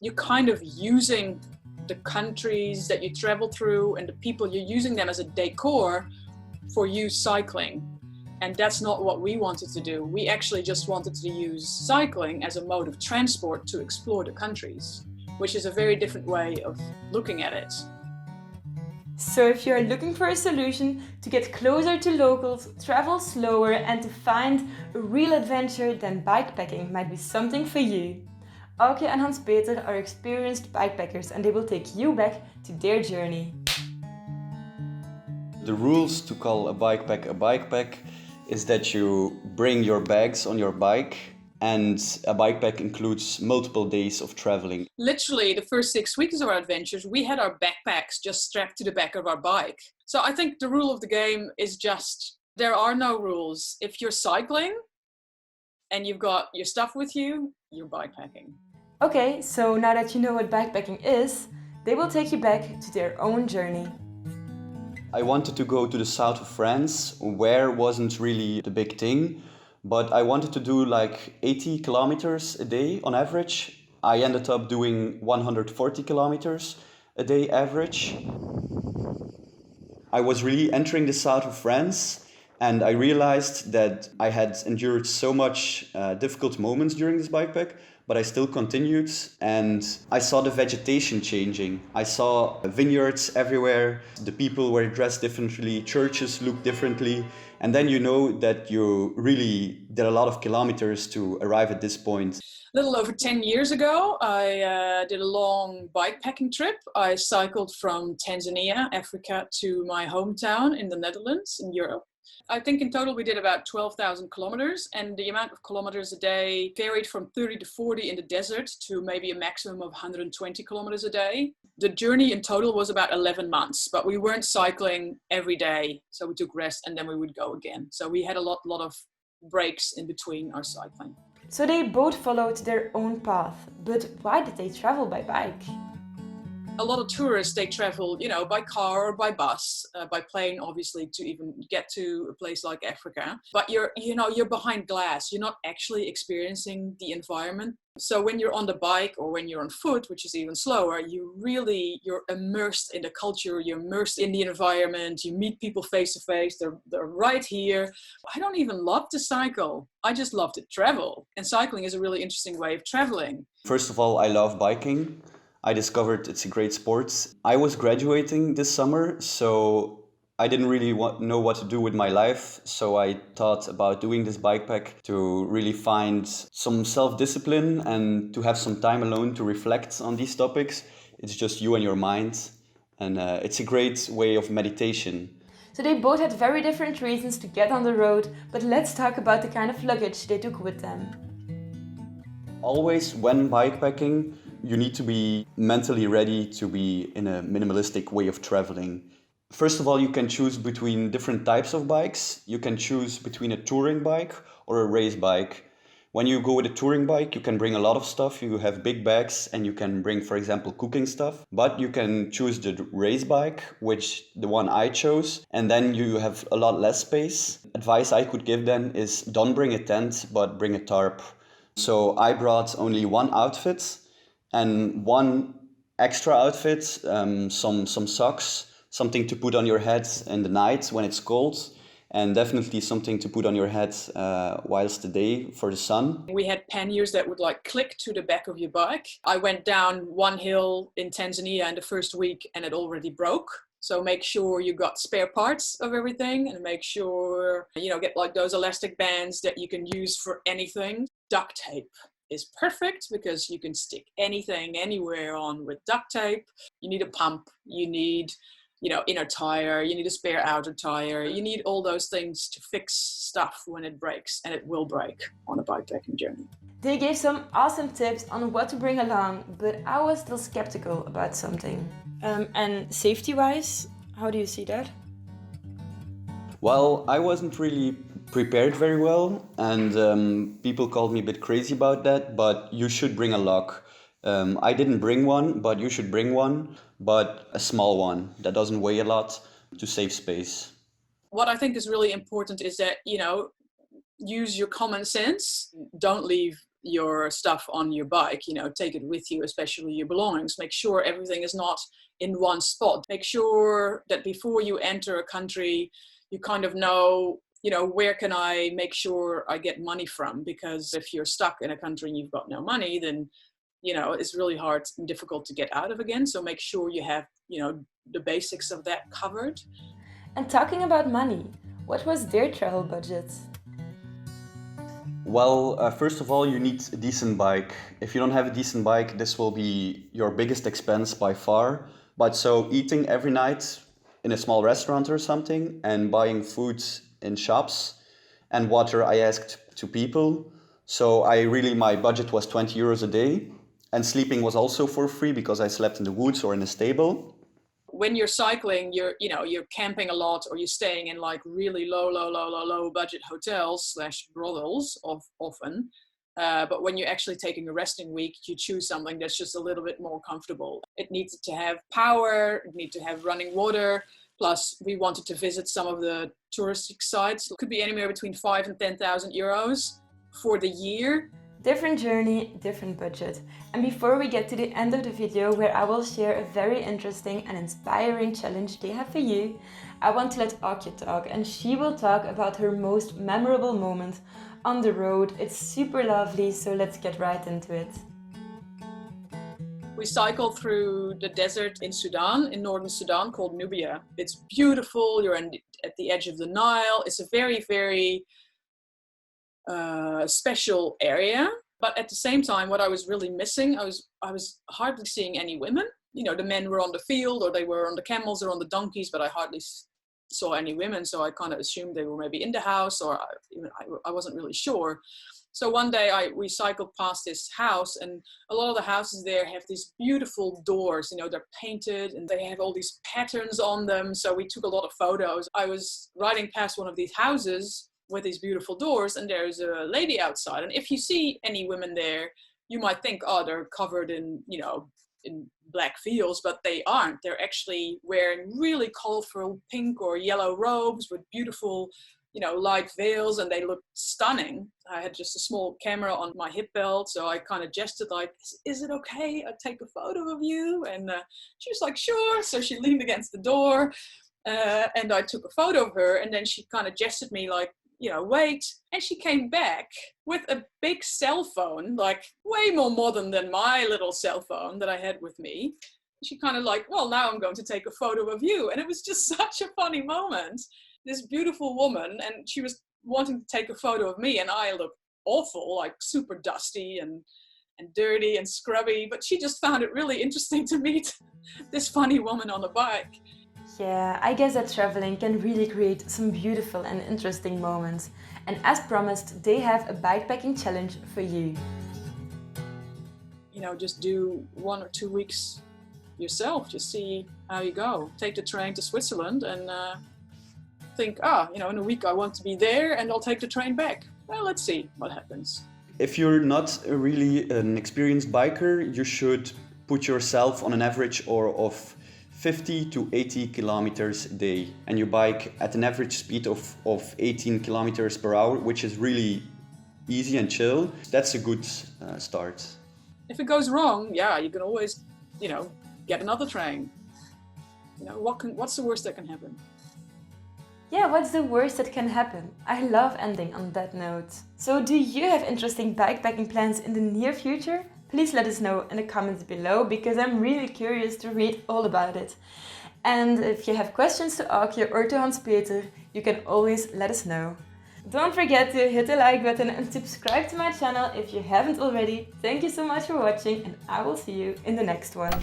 you're kind of using the countries that you travel through and the people, you're using them as a decor for you cycling. And that's not what we wanted to do. We actually just wanted to use cycling as a mode of transport to explore the countries, which is a very different way of looking at it. So if you're looking for a solution to get closer to locals, travel slower and to find a real adventure, then bikepacking might be something for you. Aukje and Hans-Peter are experienced bikepackers and they will take you back to their journey. The rules to call a bikepack is that you bring your bags on your bike, and a bikepack includes multiple days of traveling. Literally the first 6 weeks of our adventures, we had our backpacks just strapped to the back of our bike. So I think the rule of the game is just, there are no rules. If you're cycling and you've got your stuff with you, you're bikepacking. Okay, so now that you know what bikepacking is, they will take you back to their own journey. I wanted to go to the south of France, where wasn't really the big thing, but I wanted to do like 80 kilometers a day on average. I ended up doing 140 kilometers a day average. I was really entering the south of France, and I realized that I had endured so much difficult moments during this bikepack, but I still continued, and I saw the vegetation changing. I saw vineyards everywhere, the people were dressed differently, churches looked differently, and then you know that you really did a lot of kilometers to arrive at this point. A little over 10 years ago, I did a long bikepacking trip. I cycled from Tanzania, Africa, to my hometown in the Netherlands, in Europe. I think in total we did about 12,000 kilometers, and the amount of kilometers a day varied from 30 to 40 in the desert to maybe a maximum of 120 kilometers a day. The journey in total was about 11 months, but we weren't cycling every day. So we took rest and then we would go again. So we had a lot of breaks in between our cycling. So they both followed their own path, but why did they travel by bike? A lot of tourists, they travel, by car or by bus, by plane, obviously, to even get to a place like Africa. But you're behind glass. You're not actually experiencing the environment. So when you're on the bike or when you're on foot, which is even slower, you're immersed in the culture. You're immersed in the environment. You meet people face to face. They're right here. I don't even love to cycle. I just love to travel. And cycling is a really interesting way of traveling. First of all, I love biking. I discovered it's a great sport. I was graduating this summer, so I didn't really know what to do with my life. So I thought about doing this bikepack to really find some self-discipline and to have some time alone to reflect on these topics. It's just you and your mind, and it's a great way of meditation. So they both had very different reasons to get on the road, but let's talk about the kind of luggage they took with them. Always when bikepacking, you need to be mentally ready to be in a minimalistic way of traveling. First of all, you can choose between different types of bikes. You can choose between a touring bike or a race bike. When you go with a touring bike, you can bring a lot of stuff. You have big bags and you can bring, for example, cooking stuff. But you can choose the race bike, which the one I chose, and then you have a lot less space. Advice I could give then is don't bring a tent, but bring a tarp. So I brought only one outfit and one extra outfit, some socks, something to put on your head in the night when it's cold, and definitely something to put on your head whilst the day for the sun. We had panniers that would click to the back of your bike. I went down one hill in Tanzania in the first week and it already broke. So make sure you got spare parts of everything, and make sure, get those elastic bands that you can use for anything. Duct tape is perfect because you can stick anything anywhere on with duct tape. You need a pump, you need inner tire, you need a spare outer tire, you need all those things to fix stuff when it breaks, and it will break on a bikepacking journey. They gave some awesome tips on what to bring along, but I was still skeptical about something. And safety-wise, how do you see that? Well, I wasn't really prepared very well, and people called me a bit crazy about that, but you should bring a lock. I didn't bring one, but you should bring one, but a small one that doesn't weigh a lot to save space. What I think is really important is that, use your common sense. Don't leave, your stuff on your bike. Take it with you, especially your belongings. Make sure everything is not in one spot. Make sure that before you enter a country, you kind of know, where can I make sure I get money from? Because if you're stuck in a country and you've got no money, then, it's really hard and difficult to get out of again. So make sure you have, the basics of that covered. And talking about money, what was their travel budget? Well, first of all, you need a decent bike. If you don't have a decent bike, this will be your biggest expense by far. But so eating every night in a small restaurant or something, and buying food in shops, and water I asked to people. So my budget was 20 euros a day. And sleeping was also for free because I slept in the woods or in a stable. When you're cycling, you're camping a lot, or you're staying in like really low budget hotels / brothels often. But when you're actually taking a resting week, you choose something that's just a little bit more comfortable. It needs to have power, it needs to have running water. Plus, we wanted to visit some of the touristic sites. It could be anywhere between 5,000 and 10,000 euros for the year. Different journey, different budget. And before we get to the end of the video, where I will share a very interesting and inspiring challenge they have for you, I want to let Aukje talk, and she will talk about her most memorable moment on the road. It's super lovely, so let's get right into it. We cycled through the desert in Sudan, in northern Sudan, called Nubia. It's beautiful. You're at the edge of the Nile. It's a very, very special area. But at the same time, what I was really missing, I was hardly seeing any women. The men were on the field, or they were on the camels or on the donkeys, but I hardly saw any women. So I kind of assumed they were maybe in the house, or I wasn't really sure. So one day we cycled past this house, and a lot of the houses there have these beautiful doors. They're painted and they have all these patterns on them. So we took a lot of photos. I was riding past one of these houses with these beautiful doors, and there's a lady outside. And if you see any women there, you might think, oh, they're covered in black veils, but they aren't. They're actually wearing really colorful pink or yellow robes with beautiful, light veils, and they look stunning. I had just a small camera on my hip belt, so I kind of gestured like, is it okay I take a photo of you? And she was like, sure. So she leaned against the door, and I took a photo of her, and then she kind of gestured me like, wait. And she came back with a big cell phone, like way more modern than my little cell phone that I had with me. She kind of like, well, now I'm going to take a photo of you. And it was just such a funny moment. This beautiful woman, and she was wanting to take a photo of me, and I looked awful, like super dusty and dirty and scrubby, but she just found it really interesting to meet this funny woman on a bike. Yeah, I guess that traveling can really create some beautiful and interesting moments. And as promised, they have a bikepacking challenge for you. Just do 1 or 2 weeks yourself, just see how you go. Take the train to Switzerland and think, in a week I want to be there, and I'll take the train back. Well, let's see what happens. If you're not really an experienced biker, you should put yourself on an average of 50 to 80 kilometers a day, and you bike at an average speed of 18 kilometers per hour, which is really easy and chill. That's a good start. If it goes wrong, you can always, get another train. What's the worst that can happen? Yeah, what's the worst that can happen? I love ending on that note. So do you have interesting bikepacking plans in the near future? Please let us know in the comments below, because I'm really curious to read all about it. And if you have questions to Aukje or to Hans-Peter, you can always let us know. Don't forget to hit the like button and subscribe to my channel if you haven't already. Thank you so much for watching, and I will see you in the next one.